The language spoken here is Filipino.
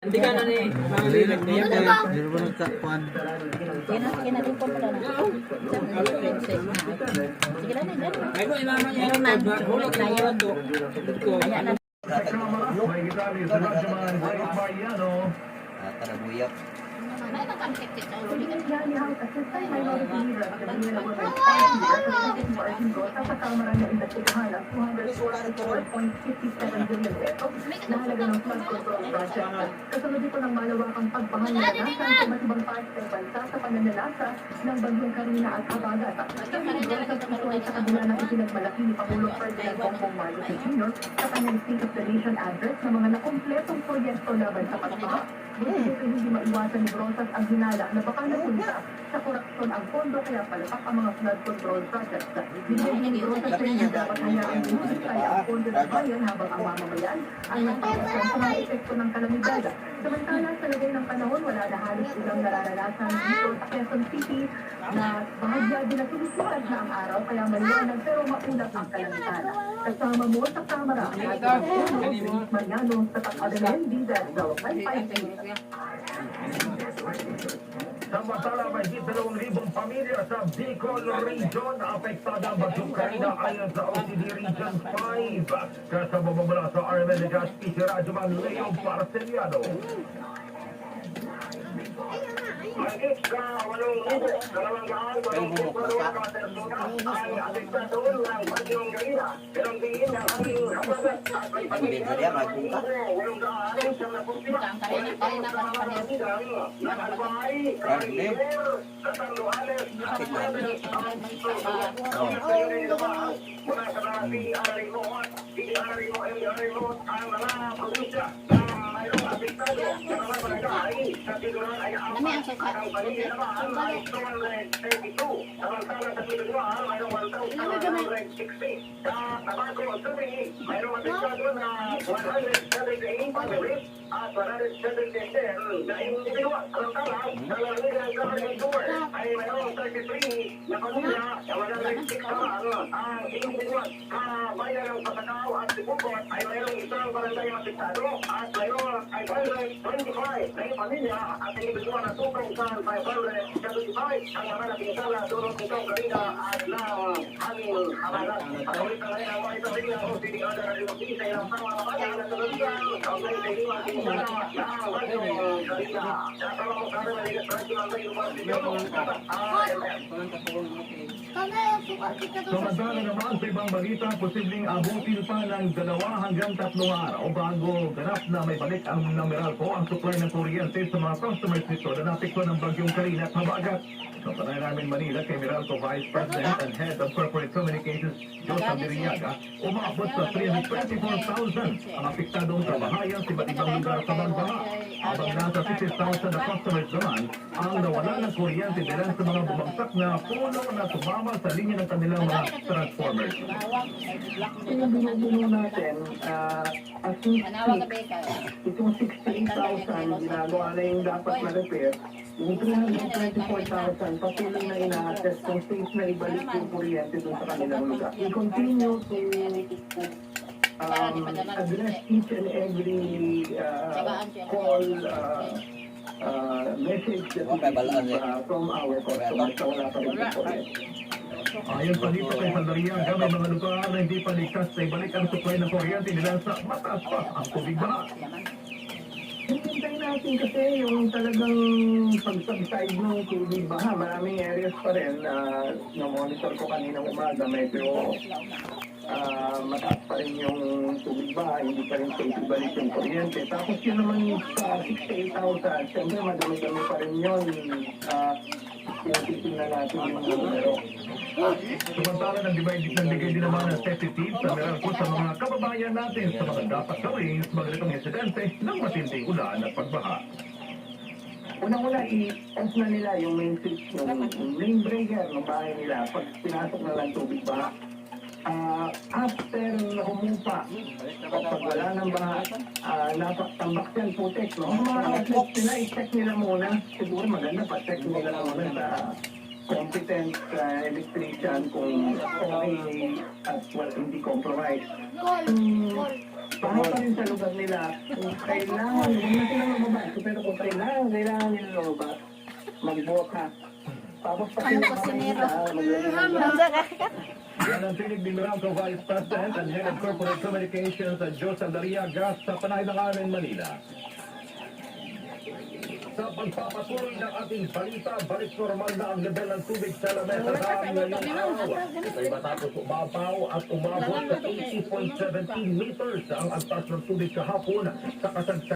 Hindi ka na ni Malilag na yan. Meron ba nagkakuan? Kinalimpon mo na na. Sige lang na, dyan. Ay mo, imama niya yung hulog na yun. Kaya na. Tarabuyak. May nagkamtik-tik na ulo ka. Kasunod ito ng malawakang pagpangangalanan sa iba't ibang parte ng bansa sa pananalasa ng bagyong Karina at Abagat. Sa kabila ng itinagmalaki ni Pangulong Ferdinand Bongbong Marcos Jr. sa kanyang State of the Nation address ng mga nakumpletong proyekto laban sa pagbaha, hindi maiwasan ni Rosas ang hinala na baka napunta sa korupsyon ang pondo kaya palapak ang mga flood control projects. Binigyan ni Rosas sa inyo dapat hayaan inisipay ang pondo ng bayan habang ang mamamayan ang nagpapasyan sa mga epekto ng kalamidad. Samantala, sa lagay ng panahon, wala na halos ilang nararanasan dito sa Quezon City na bahagya din na sumisikad na ang araw kaya maliwanag pero maulap ang kalamidad. Kasama mo sa kamera ang ating Mariano sa Pag-Adelen, Vida, Zalopay, 5. Samantala, may 2,000 pamilya sa Bicol Region na apektado ang bagyong Karina ayon sa OCD Region 5. Kasama mo mula sa RMN Legazpi, si Radyoman Leo Parceliano. Mahigit sa 8,200 ay apektado ng bagyong Karina. Pero ang tingin ng aming habagat at may pamilya ng 8,000 sa napuntina. At 177 na individual. Ay mayroong 33 na pamilya na 106 naman ang individual. Sa bayan ng Pasakaw at Sibukot ay mayroong isang barangay apektado at mayroong 525 na pamilya at individual na 2,575 ang mga napinsala durong itong Karina at ng aming habagat. At ulit na rin ang mga ito rin ang OCD Ada Radio Pisa ilang mga bayan na tulungan ang may kahiwang pinsala ng bagyong Karina. Sa tamang kami maligas na ito ang may Samantala naman sa ibang balita, posibleng abutin pa ng 2 hanggang 3 araw bago ganap na may balik ang Meralco ang supply ng kuryente sa mga customers nito na napiktuan ng bagyong Karina at Habagat. Sa Panay namin Manila kay Meralco Vice President and Head of Corporate Communications, Joseph Diriaga, umabot sa 324,000 ang apektadong trabahayan sa iba't ibang lugar sa bansa. Habang nasa 60,000 na customers naman ang nawala ng kuryente dahil sa mga bumagsak na puno na tumama sa linya ng kanilang mga transformers. Yung binubuno natin, as we speak, itong 68,000 ginagawa na yung dapat na-repair, yung 324,000 patuloy na ina-assess kung safe na ibalik yung kuryente dun sa kanilang lugar. We continue to address each and every call, message that we receive from our customers na wala pa rin yung kuryente. Ayon pa dito kay Sandariaga, may mga lugar na hindi pa ligtas na ibalik ang supply ng kuryente nila sa mataas pa ang tubig baha. Hintay natin kasi yung talagang pag-subside ng tubig baha, maraming areas pa rin na monitor ko kaninang umaga, medyo mataas pa rin yung tubig baha, hindi pa rin safe ibalik yung kuryente. Tapos yun naman sa 68,000, siyempre madami-dami pa rin yun. Yung titingnan natin yung numero. Samantala ng bigay din naman ng safety tips sa Meralco sa mga kababayan natin sa mga dapat gawin sa mga ganitong insidente ng matinding ulan at pagbaha. Unang-una, i-off na nila yung main switch, yung main breaker ng bahay nila pag pinasok na lang tubig baha. After humupa, kapag wala ng baha, napagtambak yan putek, no? Ang mga outlets nila, i-check nila muna. Siguro maganda pa, check nila muna sa competent electrician kung okay at hindi compromised. Para pa rin sa lugar nila, kung kailangan, huwag na silang mababa. lang, kailangan nila lumabas. Mag-walk ha. Tapos pati Ano yung ko mga sinero? maglalihan. Yan ang tinig ni Meralco Vice President and Head of Corporate Communications at Jose Dariaga sa Panay ng Amen, Manila. Sa pagpapatuloy ng ating balita, balik normal na ang level ng tubig sa lamesa sa ngayong araw. Ito'y matapos umabaw at umabot sa 80.17 meters ang antas ng tubig kahapon sa kasagsagan